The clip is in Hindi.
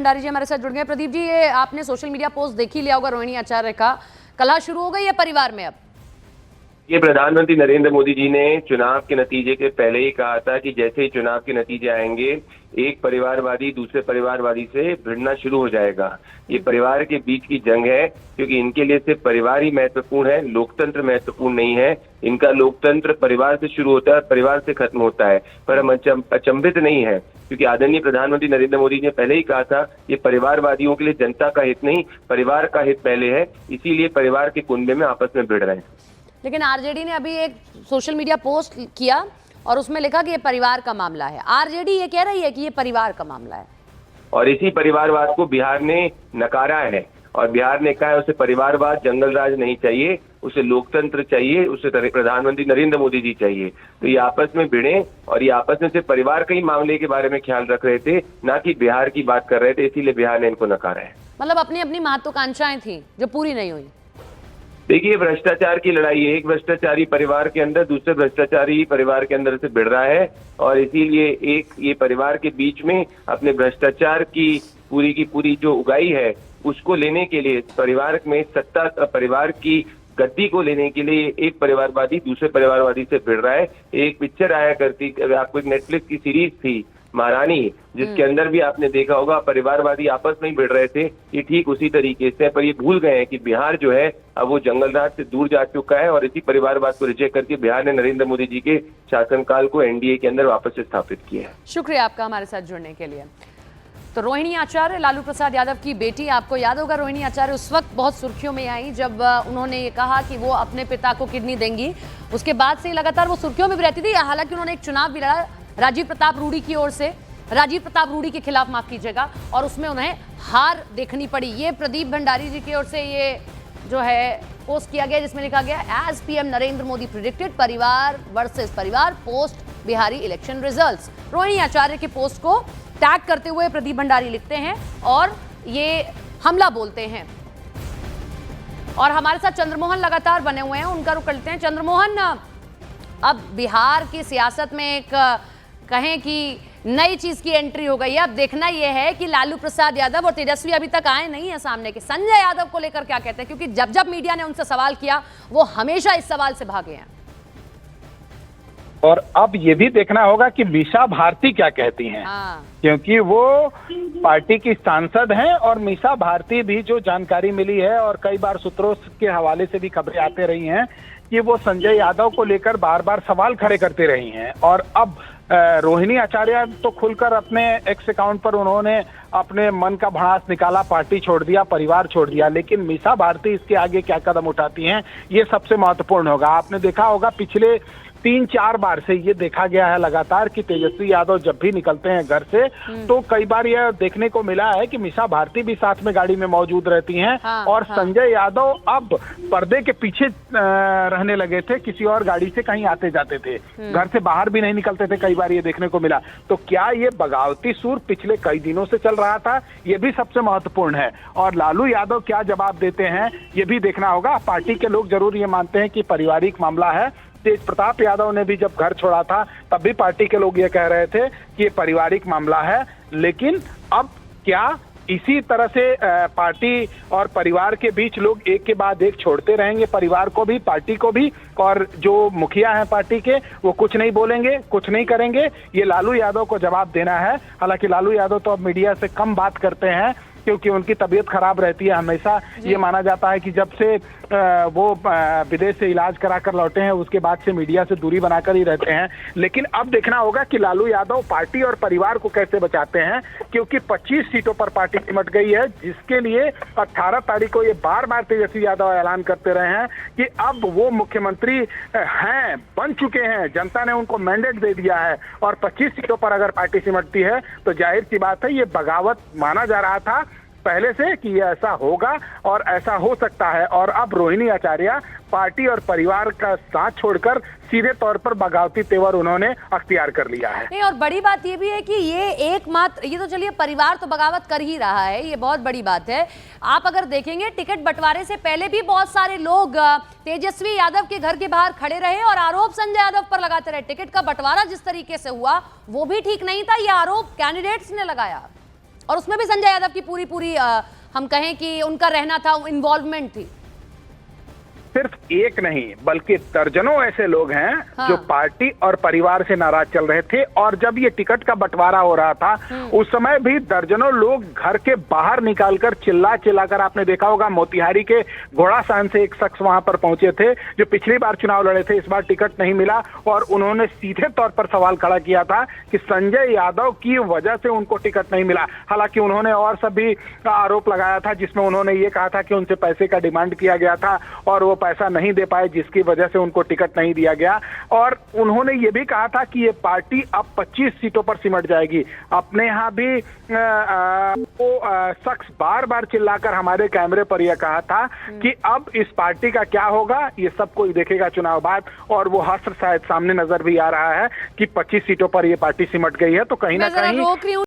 भंडारी जी हमारे साथ जुड़ गए। प्रदीप जी, ये आपने सोशल मीडिया पोस्ट देख ही लिया होगा रोहिणी आचार्य का, कलह शुरू हो गई है परिवार में अब। ये प्रधानमंत्री नरेंद्र मोदी जी ने चुनाव के नतीजे के पहले ही कहा था कि जैसे ही चुनाव के नतीजे आएंगे एक परिवारवादी दूसरे परिवारवादी से भिड़ना शुरू हो जाएगा। ये परिवार के बीच की जंग है, क्योंकि इनके लिए सिर्फ परिवार ही महत्वपूर्ण है, लोकतंत्र महत्वपूर्ण नहीं है। इनका लोकतंत्र परिवार से शुरू होता है, परिवार से खत्म होता है। पर हम अचंभित नहीं है, क्योंकि आदरणीय प्रधानमंत्री नरेंद्र मोदी जी ने पहले ही कहा था ये परिवारवादियों के लिए जनता का हित नहीं, परिवार का हित पहले है, इसीलिए परिवार के कुंबे में आपस में भिड़ रहे हैं। लेकिन आरजेडी ने अभी एक सोशल मीडिया पोस्ट किया और उसमें लिखा कि ये परिवार का मामला है। आरजेडी ये कह रही है कि ये परिवार का मामला है, और इसी परिवारवाद को बिहार ने नकारा है। और बिहार ने कहा है उसे परिवारवाद जंगल राज नहीं चाहिए, उसे लोकतंत्र चाहिए, उसे प्रधानमंत्री नरेंद्र मोदी जी चाहिए। तो ये आपस में भिड़े और ये आपस में सिर्फ परिवार के ही मामले के बारे में ख्याल रख रहे थे, ना कि बिहार की बात कर रहे थे, इसीलिए बिहार ने इनको नकारा है। मतलब अपनी अपनी महत्वाकांक्षाएं थी जो पूरी नहीं हुई। देखिए, भ्रष्टाचार की लड़ाई है। एक भ्रष्टाचारी परिवार के अंदर दूसरे भ्रष्टाचारी परिवार के अंदर से भिड़ रहा है, और इसीलिए ये परिवार के बीच में अपने भ्रष्टाचार की पूरी जो उगाई है उसको लेने के लिए, परिवार में सत्ता, परिवार की गद्दी को लेने के लिए एक परिवारवादी दूसरे परिवारवादी से भिड़ रहा है। एक पिक्चर आया करती, आपको एक नेटफ्लिक्स की सीरीज थी महारानी, जिसके अंदर भी आपने देखा होगा परिवारवादी आपस में ही भिड़ रहे थे। ये ठीक उसी तरीके से, पर ये भूल गए हैं कि बिहार जो है अब वो जंगल राज से दूर जा चुका है, और इसी परिवारवाद को रिजेक्ट करके बिहार ने नरेंद्र मोदी जी के शासनकाल को एनडीए के अंदर वापस से स्थापित किया है। शुक्रिया आपका हमारे साथ जुड़ने के लिए। तो रोहिणी आचार्य, लालू प्रसाद यादव की बेटी, आपको याद होगा रोहिणी आचार्य उस वक्त बहुत सुर्खियों में आई जब उन्होंने ये कहा कि वो अपने पिता को किडनी देंगी। उसके बाद से लगातार वो सुर्खियों में भी रहती थी। हालांकि उन्होंने एक चुनाव भी लड़ा राजीव प्रताप रूडी की ओर से, राजीव प्रताप रूडी के खिलाफ, माफ कीजिएगा, और उसमें उन्हें हार देखनी पड़ी। ये प्रदीप भंडारी जी की ओर से ये जो है पोस्ट किया गया, जिसमें लिखा गया as PM Narendra Modi predicted, परिवार वर्सेस परिवार post Bihari election results. Rohini Acharya के पोस्ट को टैग करते हुए प्रदीप भंडारी लिखते हैं और ये हमला बोलते हैं। और हमारे साथ चंद्रमोहन लगातार बने हुए हैं, उनका रुख करते हैं। चंद्रमोहन, अब बिहार की सियासत में एक कहें कि नई चीज की एंट्री हो गई है। अब देखना यह है कि लालू प्रसाद यादव और तेजस्वी अभी तक आए नहीं है सामने के, संजय यादव को लेकर क्या कहते हैं, क्योंकि जब जब मीडिया ने उनसे सवाल किया वो हमेशा इस सवाल से भागे हैं। और अब ये भी देखना होगा कि मीसा भारती क्या कहती हैं। क्योंकि वो पार्टी की सांसद हैं, और मीसा भारती भी जो जानकारी मिली है, और कई बार सूत्रों के हवाले से भी खबरें आते रही हैं कि वो संजय यादव को लेकर बार बार सवाल खड़े करते रही हैं। और अब रोहिणी आचार्य तो खुलकर अपने एक्स अकाउंट पर उन्होंने अपने मन का भड़ास निकाला, पार्टी छोड़ दिया, परिवार छोड़ दिया। लेकिन मीसा भारती इसके आगे क्या कदम उठाती हैं, ये सबसे महत्वपूर्ण होगा। आपने देखा होगा पिछले 3-4 बार से ये देखा गया है लगातार कि तेजस्वी यादव जब भी निकलते हैं घर से तो कई बार यह देखने को मिला है कि मीसा भारती भी साथ में गाड़ी में मौजूद रहती हैं। और संजय यादव अब पर्दे के पीछे रहने लगे थे, किसी और गाड़ी से कहीं आते जाते थे, घर से बाहर भी नहीं निकलते थे, कई बार ये देखने को मिला। तो क्या ये बगावती सुर पिछले कई दिनों से चल रहा था, ये भी सबसे महत्वपूर्ण है। और लालू यादव क्या जवाब देते हैं ये भी देखना होगा। पार्टी के लोग जरूर ये मानते हैं कि पारिवारिक मामला है। तेज प्रताप यादव ने भी जब घर छोड़ा था तब भी पार्टी के लोग ये कह रहे थे कि ये पारिवारिक मामला है। लेकिन अब क्या इसी तरह से पार्टी और परिवार के बीच लोग एक के बाद एक छोड़ते रहेंगे, परिवार को भी, पार्टी को भी, और जो मुखिया हैं पार्टी के वो कुछ नहीं बोलेंगे, कुछ नहीं करेंगे? ये लालू यादव को जवाब देना है। हालांकि लालू यादव तो अब मीडिया से कम बात करते हैं क्योंकि उनकी तबीयत खराब रहती है। हमेशा ये माना जाता है कि जब से वो विदेश से इलाज कराकर लौटे हैं उसके बाद से मीडिया से दूरी बनाकर ही रहते हैं। लेकिन अब देखना होगा कि लालू यादव पार्टी और परिवार को कैसे बचाते हैं, क्योंकि 25 सीटों पर पार्टी सिमट गई है, जिसके लिए 18 तारीख को ये बार बार तेजस्वी यादव ऐलान करते रहे हैं कि अब वो मुख्यमंत्री हैं, बन चुके हैं, जनता ने उनको मैंडेट दे दिया है। और 25 सीटों पर अगर पार्टी सिमटती है तो जाहिर सी बात है ये बगावत माना जा रहा था पहले से कि ये ऐसा होगा और ऐसा हो सकता है। और अब रोहिणी आचार्य पार्टी और परिवार का साथ छोड़कर सीधे तौर पर बगावती तेवर उन्होंने अख्तियार कर लिया है। नहीं, और बड़ी बात ये भी है कि ये एकमात्र, ये तो चलिए परिवार तो बगावत कर ही रहा है, ये बहुत बड़ी बात है। आप अगर देखेंगे टिकट बंटवारे से पहले भी बहुत सारे लोग तेजस्वी यादव के घर के बाहर खड़े रहे और आरोप संजय यादव पर लगाते रहे। टिकट का बंटवारा जिस तरीके से हुआ वो भी ठीक नहीं था, ये आरोप कैंडिडेट्स ने लगाया। और उसमें भी संजय यादव की पूरी हम कहें कि उनका रहना था, इन्वॉल्वमेंट थी। सिर्फ एक नहीं बल्कि दर्जनों ऐसे लोग हैं हाँ। जो पार्टी और परिवार से नाराज चल रहे थे। और जब ये टिकट का बंटवारा हो रहा था उस समय भी दर्जनों लोग घर के बाहर निकालकर चिल्लाकर, आपने देखा होगा मोतिहारी के घोड़ासान से एक शख्स वहां पर पहुंचे थे जो पिछली बार चुनाव लड़े थे, इस बार टिकट नहीं मिला, और उन्होंने सीधे तौर पर सवाल खड़ा किया था कि संजय यादव की वजह से उनको टिकट नहीं मिला। हालांकि उन्होंने और सभी आरोप लगाया था, जिसमें उन्होंने ये कहा था कि उनसे पैसे का डिमांड किया गया था और वो पैसा नहीं दे पाए, जिसकी वजह से उनको टिकट नहीं दिया गया। और उन्होंने ये भी कहा था कि ये पार्टी अब 25 सीटों पर सिमट जाएगी। अपने यहाँ भी वो शख्स बार चिल्लाकर हमारे कैमरे पर यह कहा था कि अब इस पार्टी का क्या होगा ये सब कोई देखेगा चुनाव बाद। और वो हश्र शायद सामने नजर भी आ रहा है कि 25 सीटों पर ये पार्टी सिमट गई है। तो कहीं ना कहीं